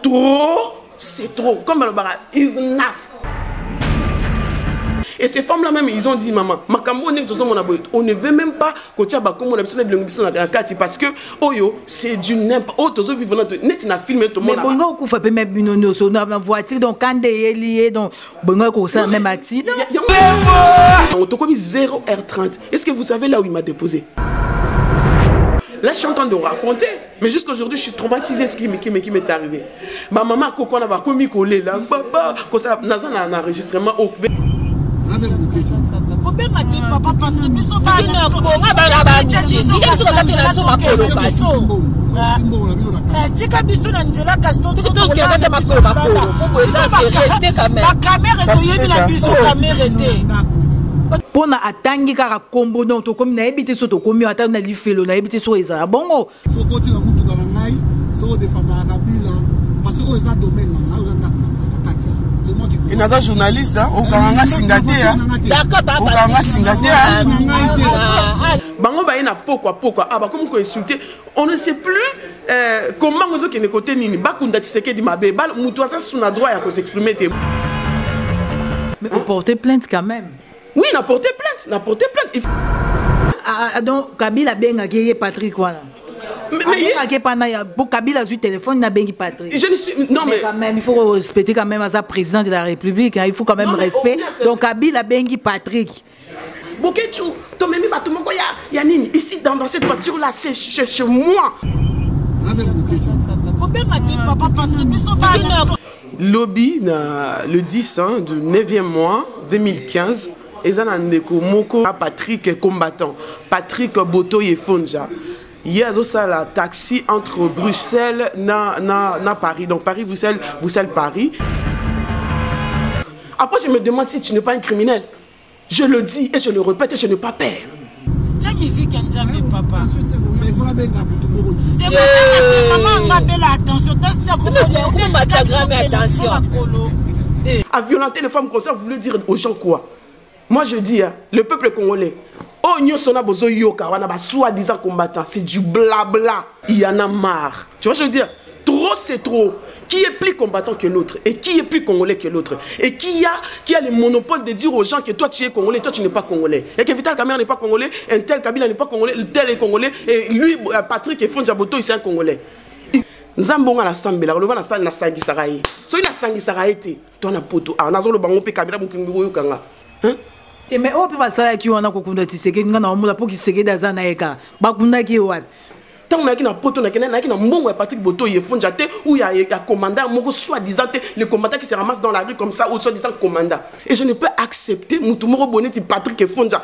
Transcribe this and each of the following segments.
trop, c'est trop. Comme le bara, is enough. Et ces femmes-là même, ils ont dit, maman, on ne veut même pas que tu aies parce que, oh yo, c'est du n'importe quoi. Oh, tu vivre dans le film. Mais bon, on peut pas mettre une voiture, donc quand il est lié, donc bon, on a même accident. On t'a commis 0h30. Est-ce que vous savez là où il m'a déposé? Là, je suis en train de raconter. Mais jusqu'aujourd'hui, je suis traumatisé ce qui m'est arrivé. Ma maman, quand on a commis collé là, papa, quand ça n'a un enregistrement au pour na atangi kaka kombo non to comme na ebité so to komi ata na lifelo na ebité so eza bongo so koti na mutu na ngai so défendre Kabila parce que eza domaine na ngai na katia c'est moi qui et nata journaliste au kanga singate au kanga singate bango ba ina pourquoi ah ba comme ko insulter on ne sait plus comment ozo ke ne côté nini ba kunda Tshisekedi mabe ba mutu asa suna droit ya ko s'exprimer. Mais on portait plainte quand même. Oui, on a porté plainte, donc Kabila benga qui Patrick voilà. Mais pour Kabila sur téléphone n'a bengi Patrick. Je ne suis non mais quand même il faut respecter quand même à président de la République, hein, il faut quand même respect. Donc Kabila bengi Patrick. Bokechu, to memi bato moko ya nini ici dans cette voiture là c'est chez moi. Lobby le 10 du 9e mois 2015. Ezanandeko moko Patrick combattant Patrick Boto Yefonja hier ça la taxi entre Bruxelles na Paris, donc Paris Bruxelles Paris. Après je me demande si tu n'es pas un criminel. Je le dis et je le répète et je n'ai pas peur. À violenter les femmes comme ça, vous voulez dire aux gens quoi? Moi je dis, hein, le peuple congolais, oh nyosona bozo yoka, wana ba soi-disant combattant, c'est du blabla. Il y en a marre. Tu vois ce que je veux dire? Trop c'est trop. Qui est plus combattant que l'autre? Et qui est plus congolais que l'autre? Et qui a le monopole de dire aux gens que toi tu es congolais, toi tu n'es pas congolais? Et que Vital Kamerhe n'est pas congolais, un tel Kabila n'est pas congolais, tel est congolais, et lui, Patrick Efonja Boto, il est un congolais. Zambonga la sambela, le bana na sangi saraye. So ina sangi saraye te, toi na poto. Ah nazo le bango pe Kabila mukimbo yo kanga. Hein? Mais on peut pas ça qui on a kokunda Tshisekedi ngana omula pour Tshisekedi dazana eka. Bakunda ki wapi? Tant que na poto na mbongo Patrick Boto Yefonja te ou il y a commandant moko soi-disant le commandant qui se ramasse dans la rue comme ça ou soi-disant commandant. Et je ne peux accepter mutumoro boneti Patrick Yefonja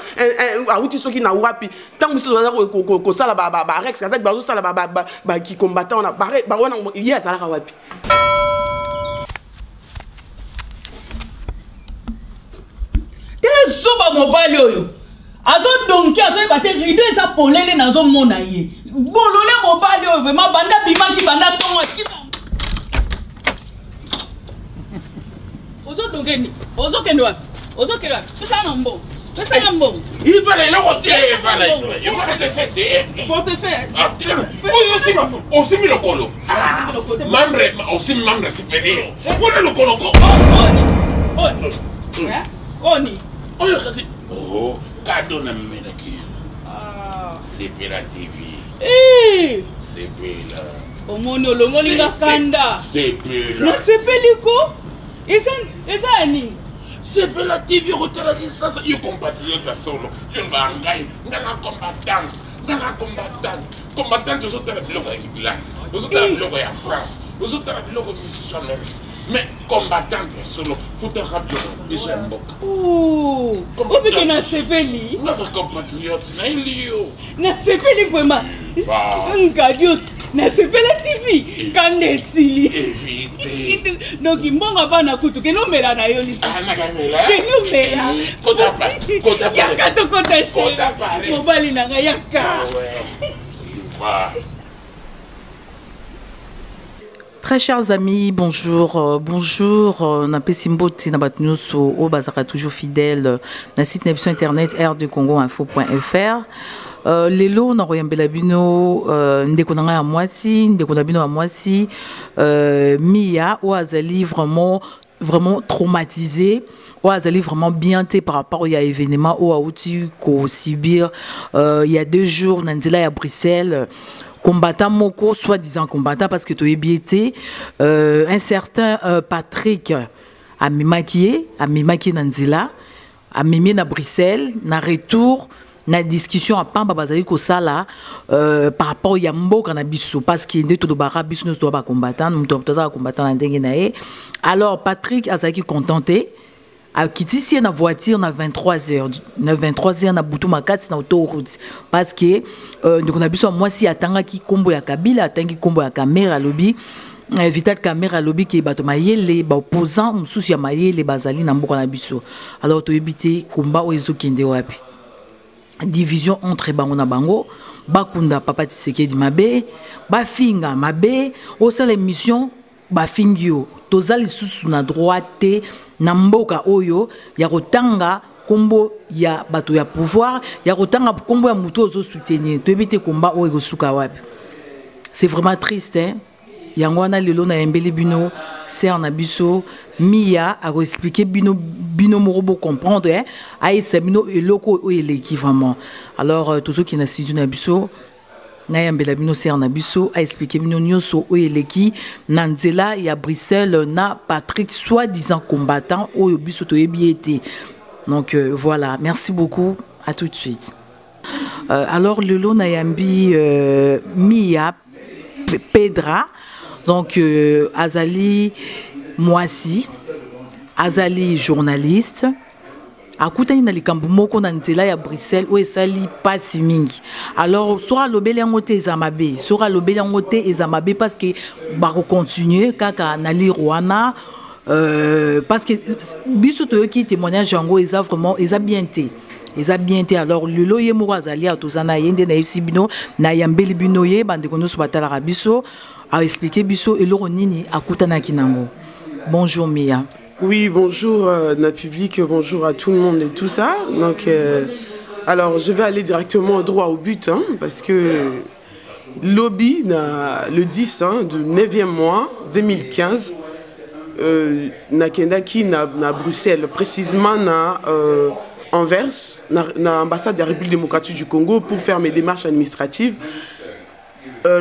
a outi soki na wapi tant que ça ko sala ba rex kaza ba sala ba qui combattant na ba wana hier ça la wapi. Quel soba mobile oyo azo donki azo ebate rido eza polele nazo mona ye bolole mobile oyo vraiment banda bimaki banda tongo kiba ozo dongeni ozo kende wapi pesa na mbo il fallait le côté il faut te faire faut te faire on s'est mis le colo membre on s'est mis membre supérieur faut le colo oni oh cadeau na melaki CP la TV CP la omoni olongoli ngakanda CP la na CP liko eza ani CP la TV rotela di sasa yo compatriote solo yo ngangai ngana combattante zo tala biloko ya England zo tala biloko ya France zo tala biloko missionnaire. Mais combattante solo, faut te rappeler déjà un boc. Oh, on peut que na sepeli. Notre compatriote, na ilio. Na sepeli vraiment. Ngadios, na sepeli TV. Kande sili. Éviter. Donc mbonga bana kutu ke no mela na yo lisi. Ah na kamela. Ke no mela. Kota pa. Yaka to kota she. Mobali na nga yaka. Ouais. Très chers amis, bonjour, bonjour. Na pesimbote na batnuso au bazaka toujours fidèle na site internet r2congoinfo.fr. lelo na koyambela bino ndeko na ngai ya mwasi ndeko na bino ya mwasi Mia ou azali vraiment traumatisé ou azali vraiment bien té par rapport au événement ou auti ko subir il y a 2 jours na nzela ya Bruxelles combattant moko soi-disant combattant parce que tu es biété un certain Patrick a mimaki na nzela a mimé na Bruxelles na retour na discussion à Pamba bazali ko sala par rapport ya mboka na biso parce que ndé to do bara biso no to ba combattant muto to combattant na ndenge na ye. Alors Patrick azaki contenté a quitté si na voiture na 23h na butu makati na autoroute parce que ndeko na biso moi si atanga ki kombo ya Kabila atangi kombo ya caméra lobby Vital Caméra lobby qui bato mayele ba opposant mususu ya mayele bazali na mboka na biso. Alors to ebité combat o ezokende wapi division entre bango na bango bakunda Papa Tshisekedi mabe bafinga mabe au sein l'émission bafingio tozali susu na droite na mboka oyo ya kotanga kombo ya bato ya pouvoir ya kotanga kombo ya muto ozo soutenir to ebite combat oyo kosuka wapi. C'est vraiment triste hein. Yango wana lelo na yembeli bino ser na biso Mia a expliqué bino morobo comprendre hein ai sabino eloko o eleki vraiment. Alors tous ceux qui na studio na biso na yembela bino ser na biso a expliqué bino nyoso o eleki na nzela ya Bruxelles na Patrick soi-disant combattant o biso to ebiete. Donc voilà, merci beaucoup, à tout de suite. Alors lelo na yambi Mia Pedra. Donc, Azali Moisi, Azali journaliste, Akutani na likambo moko na nzela ya Bruxelles ou esali pasi mingi. Alors, sera lobeli yangote ezamabe, sera lobeli yangote ezamabe parce que bako continuer kaka na li Rwanda parce que biso to ki témoignage yango eza vraiment eza bien té. Eza bien té. Alors le loyer moko azali atozana yende na sibino na yambeli bino ye bande kono so batala biso a expliqué biso et l'oronini à Koutanaki-Nango. Bonjour Mia. Oui, bonjour na public, bonjour à tout le monde et tout ça. Donc, alors je vais aller directement droit au but hein, parce que lobby le 10 hein, du 9e mois 2015 na Kendaki na Bruxelles, précisément na Anvers, na ambassade de la République démocratique du Congo pour faire mes démarches administratives.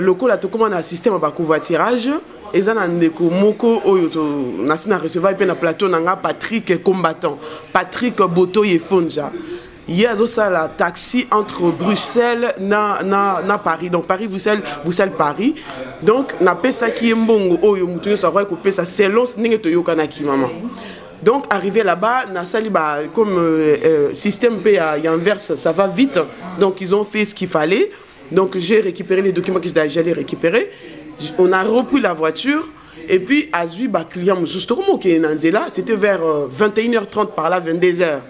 Local a tout comme un système à covoiturage et ça n'a ndeko moko oyo to nasina recevoir pe na plateau nanga Patrick combattant Patrick Boto yefonja yazo ça la taxi entre Bruxelles na Paris donc Paris Bruxelles Paris donc na pesa ki mbongo oyo mutu so va ko pesa selon ndenge to yokana ki maman. Donc arrivé là-bas na sali ba comme système pe ya inverse ça va vite donc ils ont fait ce qu'il fallait. Donc j'ai récupéré les documents que j'allais récupérer. On a repris la voiture et puis Azui ba client Moustoromo qui est Nanzela, c'était vers 21h30 par là 22h.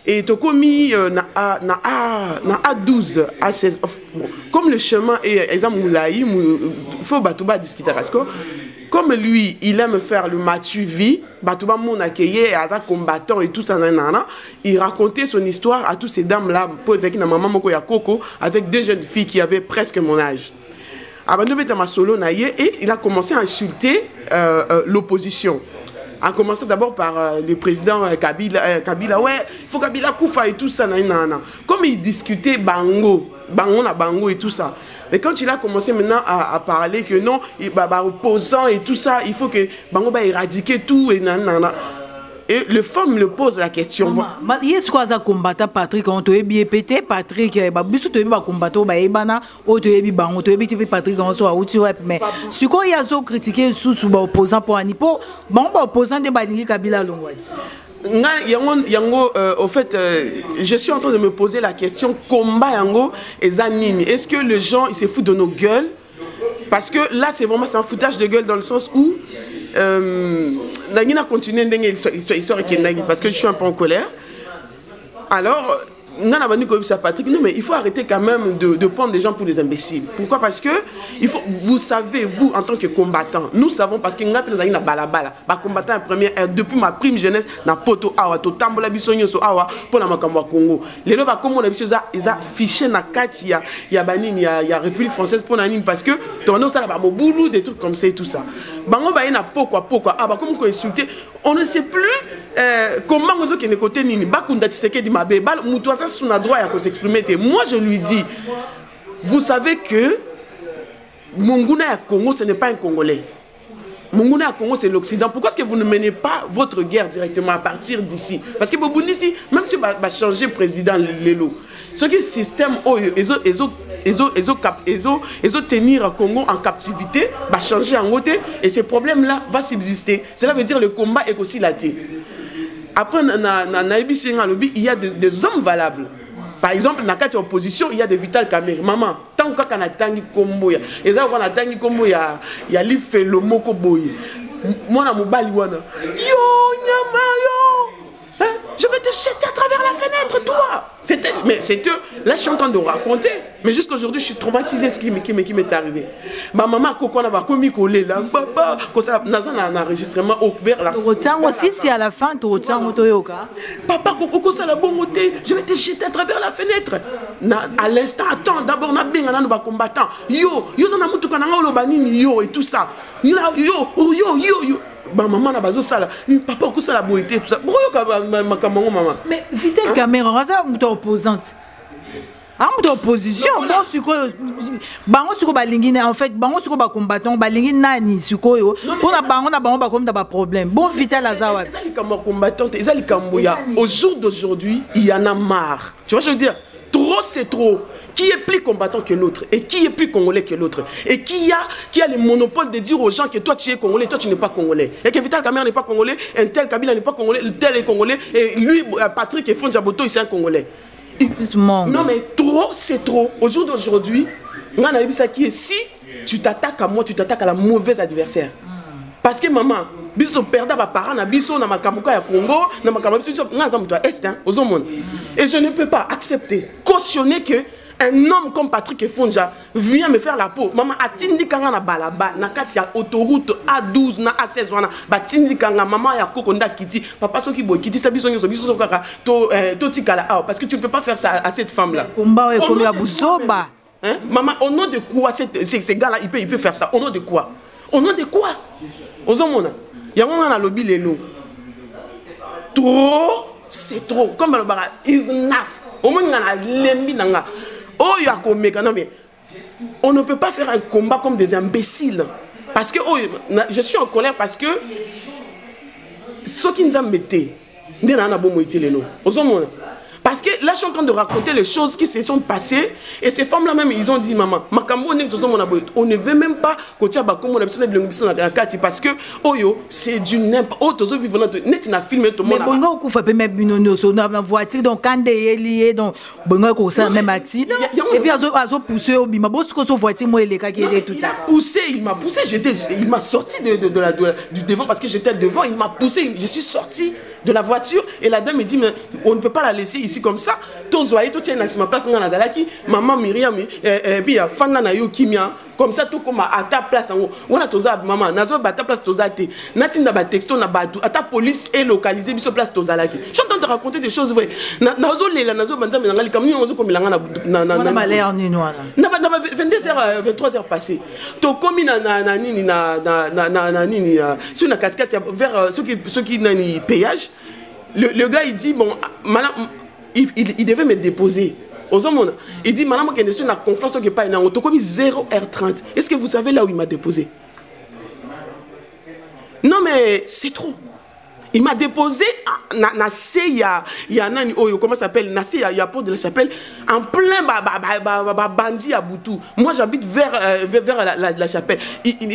Et Tokomi na A12 à 16 bon, comme le chemin est Ezamoulaï, faut Batouba discuter Rasco. Comme lui, il aime faire le matu-vie, Batouba mon accueilli, Aza combattant et tout ça, il racontait son histoire à toutes ces dames-là, avec 2 jeunes filles qui avaient presque mon âge. Et il a commencé à insulter l'opposition. A commencé d'abord par le président Kabila, ouais, il faut Kabila Koufa et tout ça, comme il discutait Bango et tout ça. Mais quand il a commencé maintenant à parler que non, opposant et tout ça, il faut que Bango va éradiquer tout et nanana. Et le femme me pose la question. Est-ce que ça combattant Patrick on te bien pété Patrick biso te ba combattant ba ebana o te bi bango te bi Patrick on so outi rep mais ce qu'on y a so critiquer sous opposant pour anipo bon opposant de Badingi Kabila Longwati. Yango, au fait, je suis en train de me poser la question combat Yango et Zanini. Est-ce que les gens ils se foutent de nos gueules? Parce que là, c'est vraiment un foutage de gueule dans le sens où Nagina continue l'histoire parce que je suis un peu en colère. Alors, Patrick, non mais il faut arrêter quand même de prendre des gens pour des imbéciles. Pourquoi? Parce que vous savez, vous en tant que combattant, nous savons parce que nous avons balabala, combattant en première heure depuis ma prime jeunesse na poto awa to tambola bisonyo so awa pour la makambo Congo. Les loba comme on a biso ils a fiché na kati ya banini ya République française pour nanine parce que tono ça ba mobulu des trucs comme ça et tout ça. Bango ba ina pourquoi comme ko insulter, on ne sait plus comment vous qui ne côté nini bakunda tiseke di mabe bal mutu ça son droit à s'exprimer. Moi je lui dis, vous savez que Monguna à Congo ce n'est pas un Congolais. Monguna à Congo c'est l'Occident. Pourquoi est-ce que vous ne menez pas votre guerre directement à partir d'ici? Parce que vous ici, même si vous va changer président Lelo, ce qui est système ils tenir Congo en captivité, va changer en côté et ces problèmes là vont subsister. Cela veut dire le combat est aussi laté. Après, il y a des hommes valables. Par exemple, dans la opposition, il y a des Vital Kamerhe. Maman, tant qu'on a tangi kombo, et ça on a tangi kombo, il y a l'if le moko boy. Moi na mobali wana. Yo nyama yo. Je vais te jeter à travers la fenêtre, toi. Mais c'est eux. Là, je suis en train de raconter. Mais jusqu'aujourd'hui, je suis traumatisé ce qui m'est arrivé. Ma maman, quand on a commis collé là, papa, quand ça a un enregistrement vers la. Tu retiens aussi si à la fin tu retiens Motoyoka. Papa, quand ça la bon côté, je vais te jeter à travers la fenêtre. À l'instant, attends, d'abord on a bien un combattant. Yo, ça n'a pas tout qu'on a le banini yo et tout ça. Yo. Ma maman n'a pas ça là. Papa, quand ça la beauté tout ça. Maman. Mais Vital Kamerhe, ça est opposante. En opposition, bon suko bango suko balingi en fait bango suko ba combattant balingi nani suko yo pour na bango comme da problème. Bon Vital Azawa. Ça les combattants, ça les Kamboya. Au jour d'aujourd'hui, il y en a marre. Tu vois ce que je veux dire? Trop c'est trop. Qui est plus combattant que l'autre et qui est plus congolais que l'autre et qui a le monopole de dire aux gens que toi tu es congolais, toi tu n'es pas congolais et que Vital Kamerhe n'est pas congolais, un tel Kabila n'est pas congolais, un tel est congolais et lui Patrick et Fon Jaboto il c'est un congolais. Non mais trop c'est trop. Au jour d'aujourd'hui, si tu t'attaques à moi, tu t'attaques à la mauvaise adversaire. Parce que maman, biso perda ba parents na biso na makamuka ya Congo, na makamuka biso ngaza mto est hein, aux hommes. Et je ne peux pas accepter, cautionner que un homme comme Patrick Efonja vient me faire la peau. Maman, atindi kanga na balaba, na kati ya autoroute A12 na A16 wana, batindi kanga maman ya kokonda kiti, papa soki boy kiti sabiso nyoso biso kaka to tikala parce que tu ne peux pas faire ça à cette femme là. Combat et comme ya busoba. Hein? Maman, au nom de quoi ces gars là il peut faire ça? Au nom de quoi? Au nom de quoi? Aux hommes il y a un lobby lelo. Trop, c'est trop. Comme le bara is enough. Au moins il y a lembi nanga. Oh, on ne peut pas faire un combat comme des imbéciles. Parce que je suis en colère parce que ce qui nous a metté, parce que là, je suis en train de raconter les choses qui se sont passées. Et ces femmes-là même, ils ont dit, maman, on ne veut même pas que tu aies parce que, c'est du n'importe quoi. Mais bon, on fait pas même une voiture, donc quand il est lié, donc bon, on a même accident. Et puis, ils ont poussé au bima. Bon, ce que voiture, moi, il est qui était tout à il m'a poussé, il m'a sorti du devant parce que j'étais devant, il m'a poussé, je suis sorti de la voiture et la dame me dit, mais on ne peut pas la laisser ici comme ça. Tozoaï, tout tient ma place dans la Zalaki, maman Myriam, et puis Fanga na yo Kimia, comme ça, tout comme à ta place. On a toza, maman, nazo à ta place tozate, natinda ba texto na batu, à ta police est localisée, biso place tozalaki. Je suis en train de raconter des choses vraies. Nazo lela, nazo banza, mais nangali, comme nous, comme ilanga na. On a l'air ni noir. Na 22h, 23h passé. To komi na nini na nini sur la cascade vers ceux qui nani péage. Le gars il dit bon madame il devait me déposer aux hommes. Il dit madame que je suis na confiance que pas na to komi 0h30. Est-ce que vous savez là où il m'a déposé? Non mais c'est trop. Il m'a déposé na nani oyo comment ça s'appelle na ya Porte de la Chapelle en plein bandit à Boutou. Moi j'habite vers la Chapelle.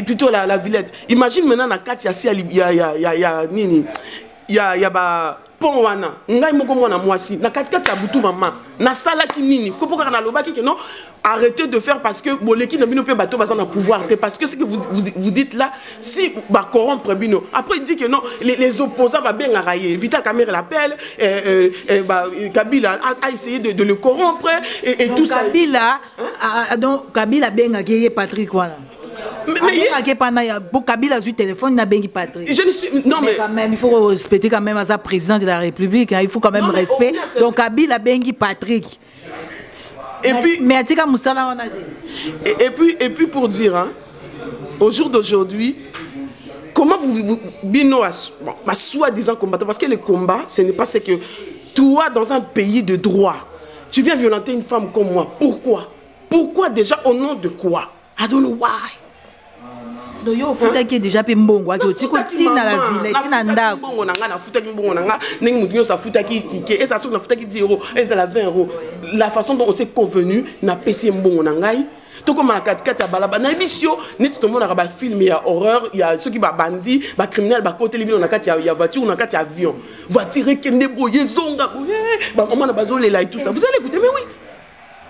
Plutôt la Villette. Imagine maintenant na 4 ya nini. Il y a pont wana ngai moko mwana mwasi na katikati ya butu mama na sala ki nini ko poka na lobaki que non arrêtez de faire parce que boleki na bino pe bato baza na pouvoir parce que ce que vous dites là si ba corrompre bino après il dit que non les opposants va bien railler Vital Kamerhe l'appelle Kabila a essayé de le corrompre et tout ça Kabila donc Kabila benga ki Patrick wana Kabila sur téléphone n'a bengi Patrick. Je ne suis non mais quand même il faut respecter quand même à président de la République hein, il faut quand même respect donc Kabila bengi Patrick. Et puis mais atika musala wana et puis pour dire hein, au jour d'aujourd'hui comment vous bino soi-disant combattant parce que le combat ce n'est pas ce que toi dans un pays de droit tu viens violenter une femme comme moi pourquoi déjà au nom de quoi I don't know why. Donc yo futa qui déjà pe mbongo aki otiko tina la ville tina ndako mbongo nanga na futa ki mbongo nanga ndenge mutu sa futa ki ticket et ça sur na futa ki 10 euros et ça la 20 euros la façon dont on s'est convenu na PC mbongo nangai to comme na katikati ya balaba na ebisio neti to mona ba film ya horreur ya ceux qui ba bandi ba criminel ba côté libino na kati ya voiture na kati ya avion voiture kende boye zonga ba maman na bazolela et tout ça vous allez écouter mais oui.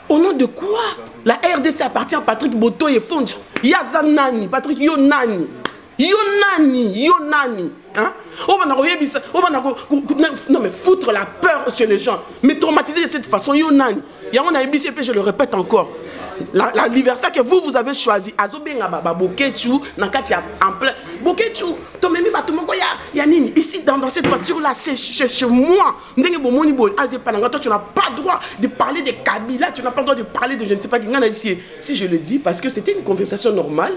Au nom de quoi? La RDC appartient à Patrick Boto et Fonge. Yazanani, Patrick Yonani. Yonani. Hein? Non mais foutre la peur sur les gens. Mais traumatiser de cette façon, Yonani. On a BCP, je le répète encore. L'anniversaire que vous avez choisi, Azobenga Baba Bokechu, Nakatia en plein. Bokechu, Tomemi Batumoko Yanini, ici dans cette voiture-là, c'est chez moi. Toi, tu n'as pas le droit de parler de Kabila, tu n'as pas le droit de parler de je ne sais pas qui. Si je le dis, parce que c'était une conversation normale.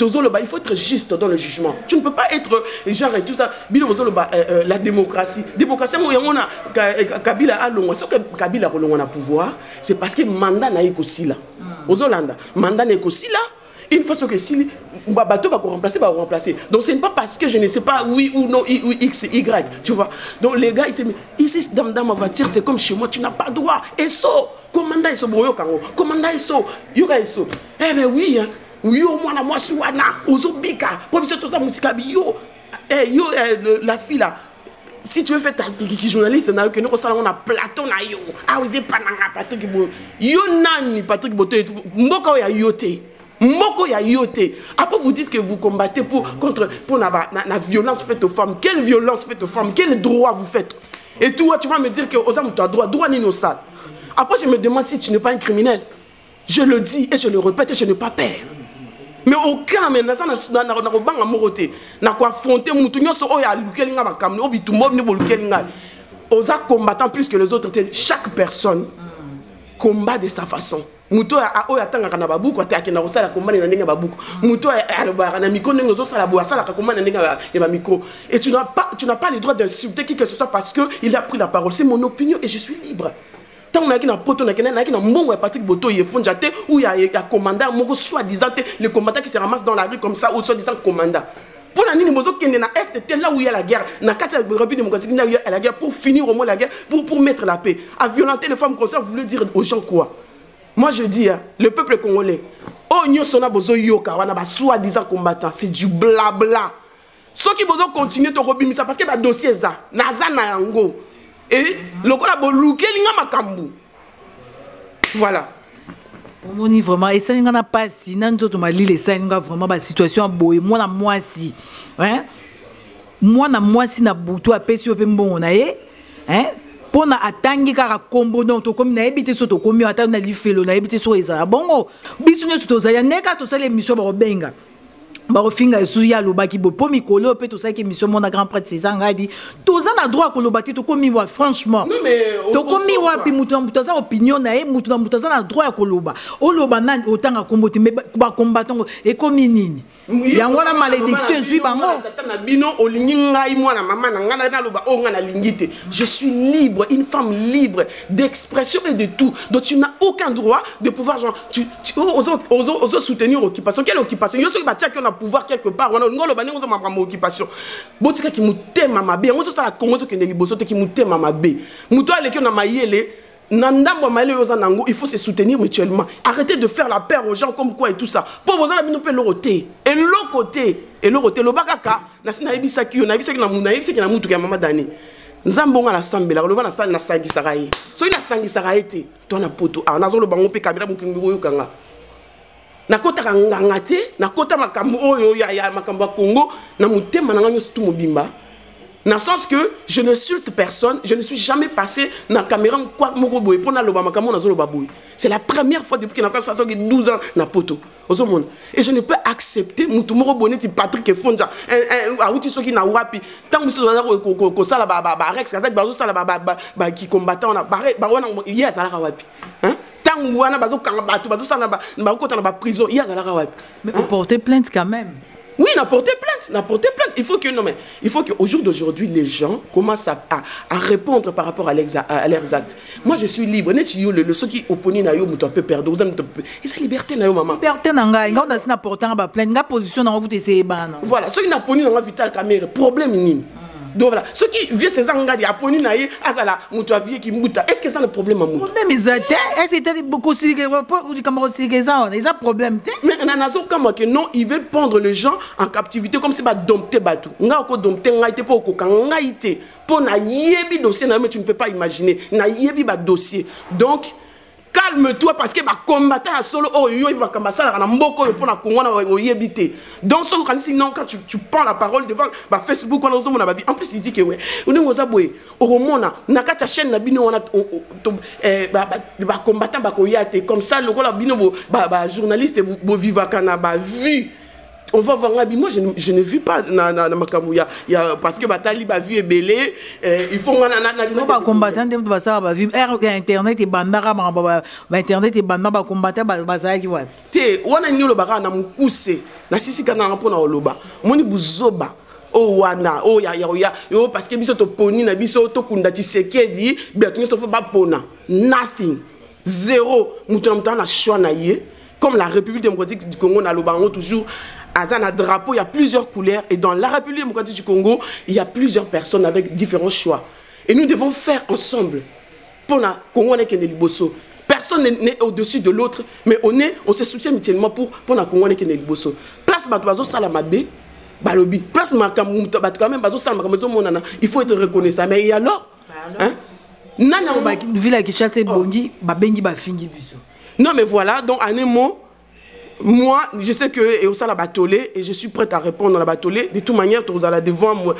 Il faut être juste dans le jugement. Tu ne peux pas être genre et tout ça. La démocratie. Démocratie, Kabila a l'ongwa. Ce que Kabila a l'ongwa pouvoir, c'est parce que mandat n'a aussi là. Aux Hollande, mandat n'a aussi là. Une fois que si bateau va remplacer. Donc ce n'est pas parce que je ne sais pas oui ou non, I ou X, Y. Tu vois. Donc les gars, ils se disent, ici dans ma voiture, c'est comme chez moi, tu n'as pas droit. Et ça, commandant et ça, commandant et ça, yoga et ça. Eh bien oui, hein. Yo mwana mwasi wana ozobika pour biso toza musika yo la fille là si tu veux faire ta journaliste na que nous sala on a plateau na yo aoze pananga Patrick Boto yo nani Patrick Boto mboko ya yote après vous dites que vous combattez pour la violence faite aux femmes. Quelle violence faite aux femmes? Quel droit vous faites? Et toi tu vas me dire que aux hommes tu as droit ni nos salles. Après je me demande si tu n'es pas un criminel. Je le dis et je le répète et je n'ai pas peur. Mais aucun menace n'a pas moroté n'a quoi affronter mutunyo so oya lukelinga makamni obitu mob ne bolukelinga oza combattant plus que les autres. Chaque personne combat de sa façon. Muto a oya tanga kana babuku ate akina osala combat na ndenge babuku muto a lobara na miko ndenge zo sala bo sala ka combat na ndenge ya micro et tu n'as pas le droit d'insulter qui que ce soit parce que il a pris la parole. C'est mon opinion et je suis libre. Tant qu'on a un poteau, on a un bon Patrick Boto, il faut jeter où il y a un commandant, soi-disant, le commandant qui se ramasse dans la rue comme ça, ou soi-disant commandant. Pour la nuit, qui est là où il y a la guerre, il y a la guerre pour finir au moins la guerre, pour mettre la paix. À violenter les femmes comme ça, vous voulez dire aux gens quoi? Moi je dis, le peuple congolais, oh, nous sommes soi-disant combattants, c'est du blabla. Ceux qui vont continuer de rebimer ça parce que le dossier est ça, et le corps a voilà. On est vraiment et ça n'a pas si nan to mali les ça vraiment ba situation boy moi si hein moi si na butu apesi ope mbongo na ye hein pona atangi kaka kombo non to comme na ebité so to komi ata na lifelo na ebité so eza bongo biso nyo to za ya neka to sala émission ba benga barofinga esuya lobaki bo po mikolo pe to ça qui mission mon grand prêtre César dit tous en a droit ko lobaki to komi wa franchement to komi wa pi mutu mutaza opinion na e mutu mutaza na droit ko loba o loba nani otanga komboti me ba combattant e komi nini yango na malédiction ezui bango na bino olingi ngai mwana mama na ngana na loba o ngana lingite je suis libre, une femme libre d'expression et de tout, donc tu n'as aucun droit de pouvoir genre tu oses soutenir occupation. Quelle occupation? Yo so ba tia qu'on a pouvoir quelque part on ngolo ba nengo ma occupation botika ki mutema mabe on so sala kongo so kende liboso te ki mutema mabe muto aleki na mayele nandambo maile yoza nango. Il faut se soutenir mutuellement. Arrêtez de faire la peur aux gens comme quoi et tout ça pour vous en bino pe loroté et l'autre côté le bakaka na sina ebisa ki na ebisa ki na muna ebisa ki na mutu ka mama dani nzambonga na sambela loba na na sangisaka ye so ina sangisaka ye te to na poto a nazo loba ngope kamera mukingi oyokanga na kota kanganga te na kota makambo oyo ya makambo Congo na mutema na nganyo tout mobimba dans le sens que je n'insulte personne, je ne suis jamais passé dans la caméra quoi moko boy pour na loba makambo na zo loba boy. C'est la première fois depuis que na ça 12 ans na poto. Et je ne peux accepter mutu moko boneti Patrick Fonja a outi soki na wapi tant musu na ko sala ba Rex kazak ba zo sala ba qui combattant na ba wana yes ala wapi. Hein? Tant wana bazo kanga batu bazo sala ba kota na ba prison yes ala wapi. Mais vous portez plainte quand même. Oui, n'a porté plainte. Il faut que qu'au jour d'aujourd'hui, les gens commencent à répondre par rapport à leurs actes. Moi, je suis libre. Le ceux qui opposent na yo muto peut perdre. Ils ont liberté na yo maman. Liberté na nga, nga na portant ba plainte, nga position na vous essayer bana. Voilà, ceux qui n'a poni na vital caméra, problème minime. Donc voilà, ceux qui viennent ces engagés à poni na ye, azala muto vie qui muta. Est-ce que ça le problème à muto? Problème exact. Est-ce que c'était beaucoup si ou du camarade si que ça, ils ont problème. Mais nanazo comme que non, ils veulent prendre les gens en captivité comme si ba dompter batou. Nga ko dompter nga ite pour ko kanga ite. Pour na yebi dossier na mais tu ne peux pas imaginer. Na yebi ba dossier. Donc calme-toi parce que ba combattant à solo oh yo ba kambasala na mboko yo pona Congo na oyebité. Donc so sinon quand tu prends la parole devant ba Facebook on a tout mon vie. En plus il dit que ouais, on ngoza boye oromona na kata chaîne na bino on a ba combattant ba koyate comme ça le la bino ba journaliste bo vivaka na ba vu. On va voir moi je ne vis pas na makamouya parce que batali ba vu est belé il faut na ba combattant dem ba ça ba vu internet et bandara ba internet et bandara ba combattant ba za ki wa te wana nyolo ba na mukuse na sisi kana mpona oloba moni buzoba o wana o ya yo parce que biso to poni na biso to kunda Tshisekedi beto so ba pona nothing zéro mutu na choix na ye comme la République démocratique du Congo na lobango toujours Azana drapeau, il y a plusieurs couleurs et dans la République démocratique du Congo, il y a plusieurs personnes avec différents choix. Et nous devons faire ensemble. Pour la Congo, personne n'est au-dessus de l'autre, mais on se soutient mutuellement pour la Congo. Place Batouazo Salamabe, Balobi. Place Makamou, il faut être reconnaissant. Mais et alors non, mais voilà, donc en un mot. Moi, je sais que et au la batolé et je suis prête à répondre à la batolé. De toute manière, tu allez devant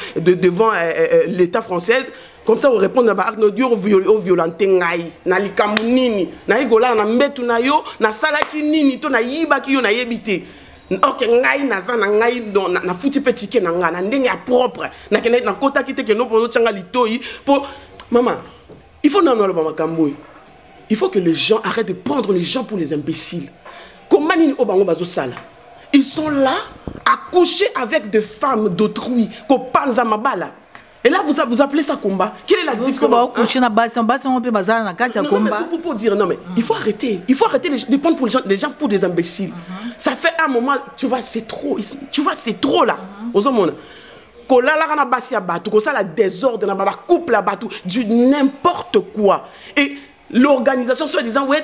l'État français. Comme ça, on répond à la violenté na likamunini na igola na mbetu na yo na salaki nini to na yiba ki yo na yebite. Ok, ngai na za na ngai na futi petike na nga na ndenge ya propre na kene na kota kite ke no pozo changa litoi pour maman. Il faut non le makamboy. Il faut que les gens arrêtent de prendre les gens pour les imbéciles. Ils sont là à coucher avec des femmes d'autrui. Et là, vous appelez ça combat. Quelle est la différence pour dire non, mais il faut arrêter. Il faut arrêter de prendre pour les gens pour des imbéciles. Ça fait un moment, tu vois, c'est trop. Tu vois, c'est trop là. La désordre, couple la bateau, du n'importe quoi. Et l'organisation soit disant ouais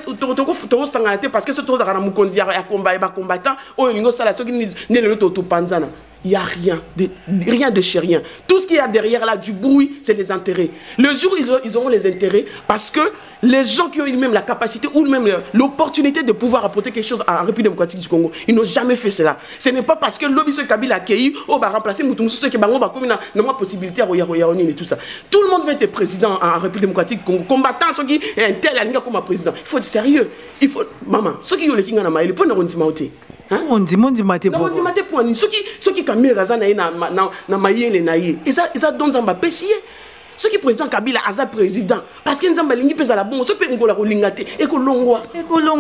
parce que ce tour à mukonzi à combattant oh il y a rien de chez rien. Tout ce qu'il y a derrière là du bruit, c'est les intérêts. Le jour où ils auront les intérêts parce que les gens qui ont même la capacité ou même l'opportunité de pouvoir apporter quelque chose à la République démocratique du Congo, ils n'ont jamais fait cela. Ce n'est pas parce que l'objet Kabila a accueilli ou va remplacer Moutoum ceux qui ont la possibilité à et tout ça. Tout le monde veut être président en République démocratique du Congo, combattant ceux qui est un tel allié comme président. Il faut être sérieux. Il faut maman, ceux qui ont le king en amaï, le point de rondimauté. On dit ceux qui caméra na mayele na ye et ça donne ça pessier ceux qui président Kabila aza président parce que nzamba lingi pesa la bon ceux pe ngola ko lingate et ko longwa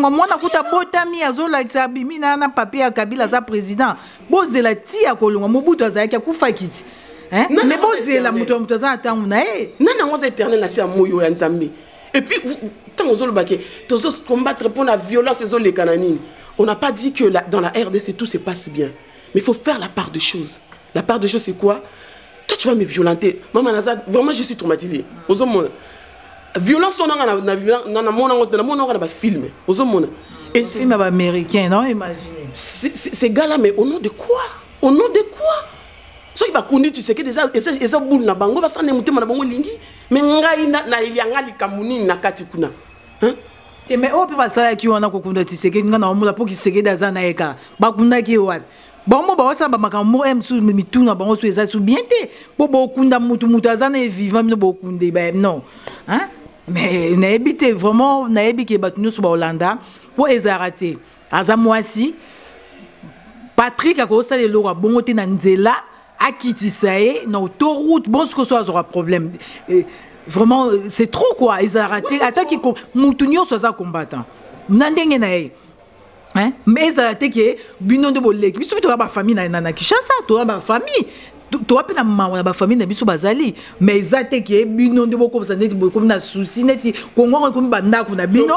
mona kuta botami azola tsabimi na papier ya Kabila za président bozela ti ya ko longwa mobutu azaki akufa kiti hein mais bozela mutu aza atangu na e nana ngoza éternel na sia moyo ya nzambe et puis tant ozolo baké tozo combattre pour la violence et les cananines. On n'a pas dit que dans la RDC tout se passe bien. Mais il faut faire la part des choses. La part des choses, c'est quoi? Toi, tu vas me violenter. Maman Nazad, vraiment, je suis traumatisée. Violence, on a un film. Et c'est film américain, non? Imaginez. Ces gars-là, mais au nom de quoi? Au nom de quoi? soki bakundi Tshisekedi eza boule na bango basane mutema na bango lingi mais ngai na ilianga likambo nini na kati kuna mais ope basalaki wana kokunda Tshisekedi nga na omona po Tshisekedi aza na eka bakundaki wapi bango bawasala bamakambo msu mituna bango so eza su bien te po bokunda mutu aza na vivant bino bokunde non mais nayebi te vraiment nayebi ke bato nyonso baolanda po ezala te aza mwasi Patrick akosala eloko bongo te na nzela akitisa ye na autoroute bon siko so azora problème vraiment c'est trop quoi ezala te ataki mutu nyonso aza combattant na ndenge na ye mais ezala te ke bino nde boleki biso toza bafamille na Kinshasa toza bafamille toza mpe na mawa na bafamille na biso bazali mais eza te ke bino nde bokomisa neti bokomi na souci neti kongo ekomi bandako na bino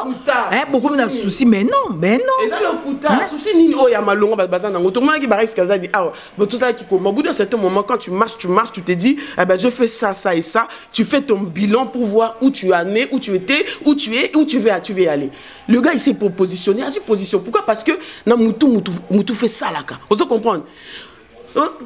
bokomi na souci mais non eza lokuta souci nini oyo ya malongo baza nango tomonaki bariske azadi awa tosalaki koma au bout d'un certain moment quand tu marches tu te dis je fais ça ça et ça tu fais ton bilan pour voir où tu es né où tu étais où tu es où tu veux y aller le gars il s'est positionné à cette position pourquoi parce que na mutu fait ça là on se comprendre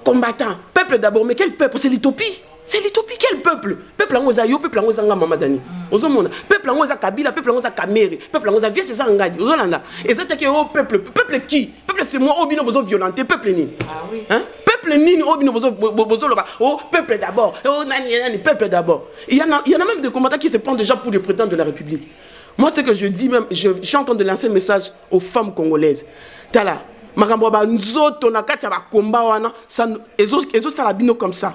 combattant, peuple d'abord, mais quel peuple? C'est l'utopie. C'est l'utopie, quel peuple? Peuple en yo, peuple en nga mamadani. Ozomona, peuple en Kabila, peuple en Kamere, peuple en vie c'est ça ngadi. Ozolanda. Et ça t'es que peuple qui? Peuple c'est moi obino bozo violenté, peuple ni. Ah oui. Hein? Peuple ni obino bozo loba. Oh peuple d'abord. Oh nani peuple d'abord. Il y en a même des combattants qui se prennent déjà pour des présidents de la République. Moi ce que je dis même, je suis en train de lancer un message aux femmes congolaises. Tala makambo ba nzoto na kati ya ba komba wana ça ezo sala bino comme ça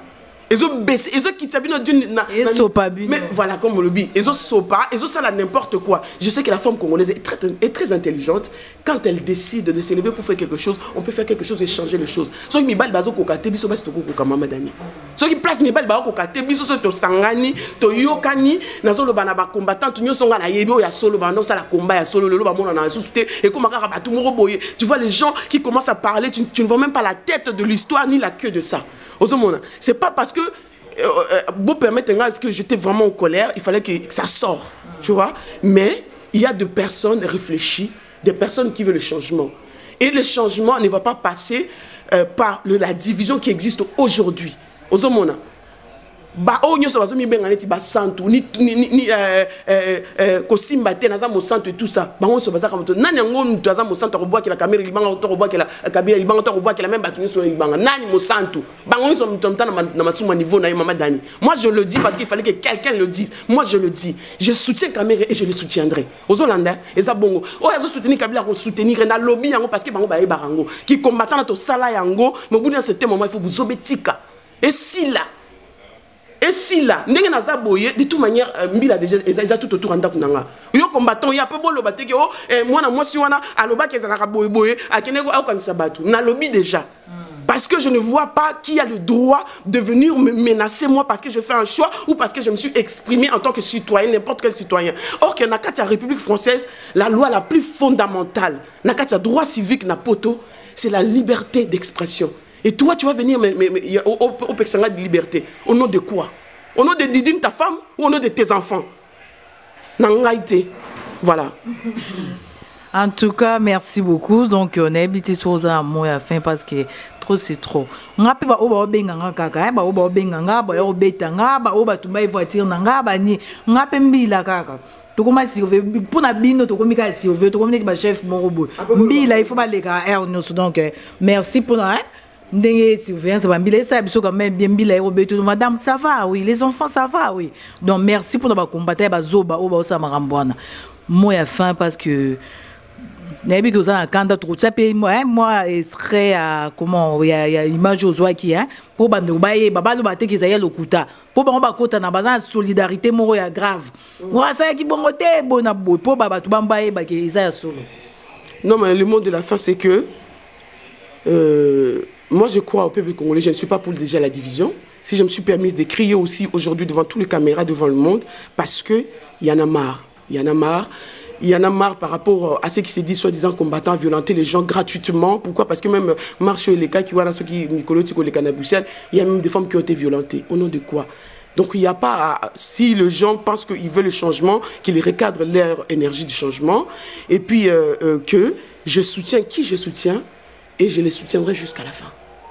ezo baisser ezo kitsa bino d'une mais voilà comme on le dit ezo sopa ezo sala n'importe quoi. Je sais que la femme congolaise est très intelligente. Quand elle décide de se lever pour faire quelque chose, on peut faire quelque chose et changer les choses. So mi bal bazo kokate biso basi to ko mama dani so ki place mi bal ba kokate biso so to sangani to yokani na zo lo bana ba combattant to nyoso nga na yebi o ya solo bana ça la combat ya solo lo ba mona na susute et comme ka ba tout moro boye. Tu vois les gens qui commencent à parler, tu ne vois même pas la tête de l'histoire ni la queue de ça. C'est pas parce que vous permettez que j'étais vraiment en colère, il fallait que ça sorte, tu vois. Mais il y a des personnes réfléchies, des personnes qui veulent le changement. Et le changement ne va pas passer par la division qui existe aujourd'hui. Ozomona. Ba onyo so bazomi benga neti ba santu ni kosimba te naza mo santu et tout ça ba onyo so bazaka moto nani ngo mtu aza mo santu robwa ki la caméra libanga to robwa ki la kabila libanga to robwa ki la même batu so libanga nani mo santu ba onyo so mtu mtana na masuma niveau na mama dani. Moi je le dis parce qu'il fallait que quelqu'un le dise. Moi je le dis, je soutiens Kamere et je le soutiendrai. Ozolanda eza bongo o yazo soutenir Kabila ko soutenir na lobby yango parce que bango ba barango qui combattant na to sala yango mais au bout d'un certain moment il faut vous obetika et si là, de toute manière, Mbila déjà, ils ont tout autour en Dakunanga. Yo combattant, ya peu bolo bateke oh, moi na moi si wana aloba kezala boye akenego au kan sabatu. Na lobby déjà. Parce que je ne vois pas qui a le droit de venir me menacer moi parce que je fais un choix ou parce que je me suis exprimé en tant que citoyen, n'importe quel citoyen. Or que dans la République française, la loi la plus fondamentale, dans le droit civique na poto, c'est la liberté d'expression. Et toi, tu vas venir au Pexanga de liberté. Au nom de quoi? Au nom de Didine, ta femme, ou au nom de tes enfants? Nangaïté. Voilà. En tout cas, merci beaucoup. Donc, on a habité sur ça à moi fin parce que trop, c'est trop. On a pu ba benganga kaka, ba benganga, ba betanga, ba tumba voiture nanga, ba ni, on a pu mbila kaka. Tu commences à surveiller pour la bino, tu commences à surveiller, tu commences à chef morobo. Mbila, il faut pas les gars. Donc, merci pour nous. Madame, ça va, oui. Les enfants, ça va, oui. Donc, merci pour nous combattre. Moi, à fin parce que moi, je serais à comment il y a l'image aux oies qui pour pour solidarité grave. Non, mais le mot de la fin, c'est que moi, je crois au peuple congolais. Je ne suis pas pour déjà la division. Si je me suis permise de crier aussi aujourd'hui devant toutes les caméras, devant le monde, parce qu'il y en a marre. Il y en a marre. Il y en a marre par rapport à ce qui s'est dit, soi-disant combattants, violenter les gens gratuitement. Pourquoi? Parce que même marche les cas qui voient ceux qui Nicolotico, les Canabuciel, il y a même des femmes qui ont été violentées. Au nom de quoi? Donc il n'y a pas, si les gens pensent qu'ils veulent le changement, qu'ils recadrent leur énergie du changement, et puis que je soutiens qui je soutiens, et je les soutiendrai jusqu'à la fin.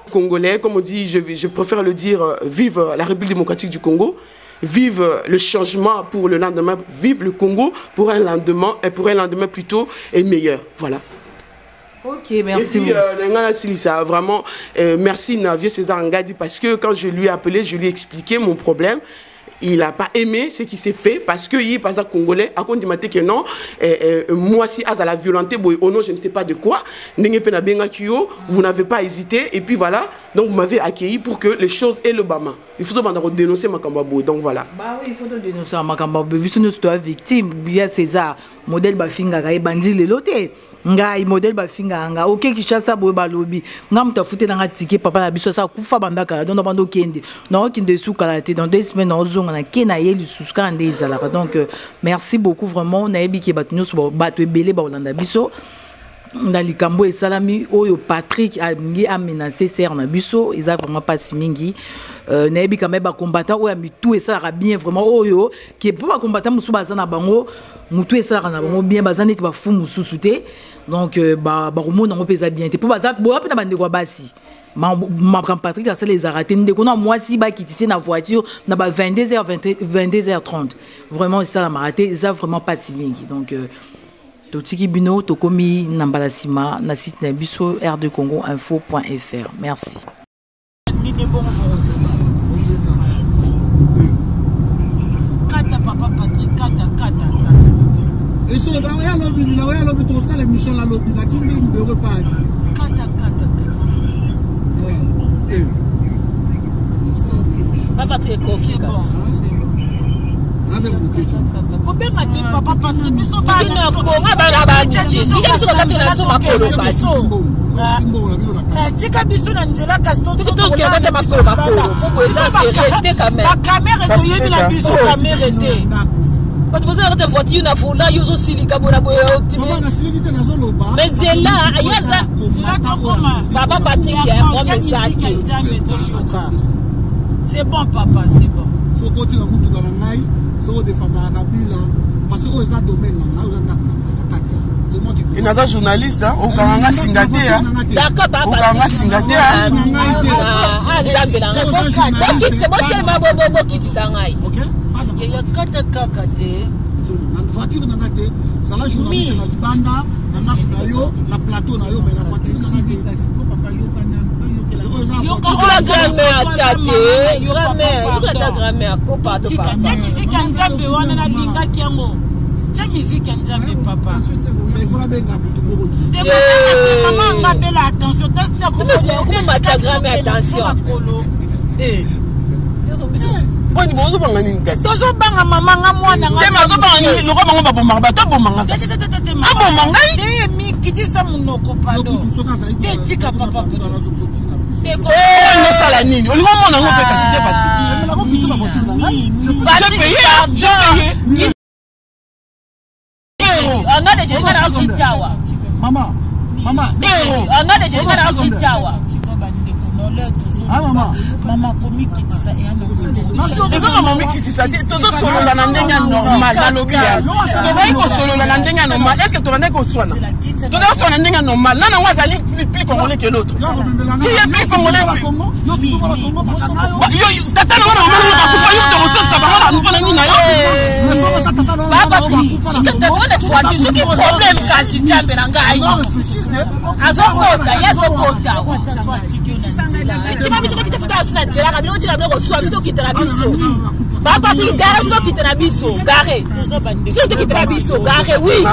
Congolais, comme on dit, je préfère le dire, vive la République démocratique du Congo, vive le changement pour le lendemain, vive le Congo pour un lendemain plutôt et meilleur. Voilà. Ok, merci. Et puis, vraiment, merci Navier César Ngadi, parce que quand je lui ai appelé, je lui ai expliqué mon problème. Il n'a pas aimé ce qui s'est fait parce qu'il n'est pas un Congolais. À compte de que non, moi si à la violenté, au nom je ne sais pas de quoi, vous n'avez pas hésité et puis voilà, donc vous m'avez accueilli pour que les choses aient le bama. Il faut dénoncer Makambabo, donc voilà. Bah oui, il faut dénoncer Makambabo. Puisque nous sommes victimes, bien César, modèle Bafinga, et bandit les lotés. Ngai modèle bafinga nga ok kishasa boye balobi nga mutafute na ticket papa na biso sa kufa bandaka donc bando kende na okinde sou kalaté dans 2 semaines on zonga na kena yeli suska ndé ezalaka donc merci beaucoup vraiment na yebi ke batunyo so bato ebele ba olanda biso dans likambo et salami oyo Patrick a menacé ser na biso ils a vraiment pas simingi na yebi quand même ba combattant oyo mitu et ça bien vraiment oyo qui pour ba combattant musu bazana bango mutu et ça na bango bien bazana ti ba fu musu souté donc ba romona ngo pesa bien te pour baza bo apena bande kwa basi ma Patrick ça les a raté ndeko na moi si ba kitisi na voiture na ba 22h30 vraiment ça la raté ça vraiment pas simingi donc Totiki Bino, Tokomi Nambalasima, na site na biso r2congo-info.fr. Merci. Kata papa Patrick, kata. Et sur dans rien lobby, là rien lobby ton sale émission la lobby, la timbe numéro pas. Kata. Papa Patrick Kofi. Combien matin papa Patrick biso ba na ko ba déjà biso ka tena so makolo basi tika biso na nzela kaston tout ce qui est makolo pour ça c'est resté quand même la caméra to yebi la biso caméra était parce que vous avez une voiture na vola yozo silika bona boyo maman na silikite na zoloba mais c'est là yaza papa Patrick il y a un message c'est bon papa c'est bon so continue mutu kana ngai so défendre Kabila parce que ça domaine là on a Katia c'est moi qui il n'a pas journaliste hein au Kanga Singate hein d'accord papa au Kanga Singate ah nzambe na ko moi tellement bobo qui dit ça ngai OK il y a kata te na voiture na ngate ça la journaliste na banda na yo na plateau na yo mais la voiture na ngate yo la grand-mère tate yo la grand-mère ko pardon papa musique nzambe wana na linga kiango ta musique nzambe papa mais il faut la benga butu moko maman ngabela attention teste ko ma ta grand-mère attention Boni bozo banga ni ngasi. Tozo banga mama nga mwana nga. Tema zo banga ni loko bango ba bomanga ba to bomanga. Ah bomanga ni mi kitisa munoko pado. Te tika papa. Te ko no sala nini. Olingo mona ngo pe kasite Patrick. J'ai payé. On a déjà dit à Kitawa. Maman. On a déjà dit à Kitawa. Ah maman komi kitisa et un Eso mama mikitisa tozo solo la ndenge normal na lobby ya. Tozo ko solo la ndenge normal. Est-ce que tu vas ko swana? Tozo swana ndenge normal. Nana wazali plus congolais que l'autre. Qui est plus congolais? Yo tata na wana mama ba kufa yo to so sa ba wana mpona nini na yo. Baba tikata tone fuati soki problème kasi jambe na ngai. Azokota yazokota. Biso ko kitisa ta suna jela ka bino tika bino so biso kitana biso ba Patrick gare biso kitana biso gare biso kitana biso gare oui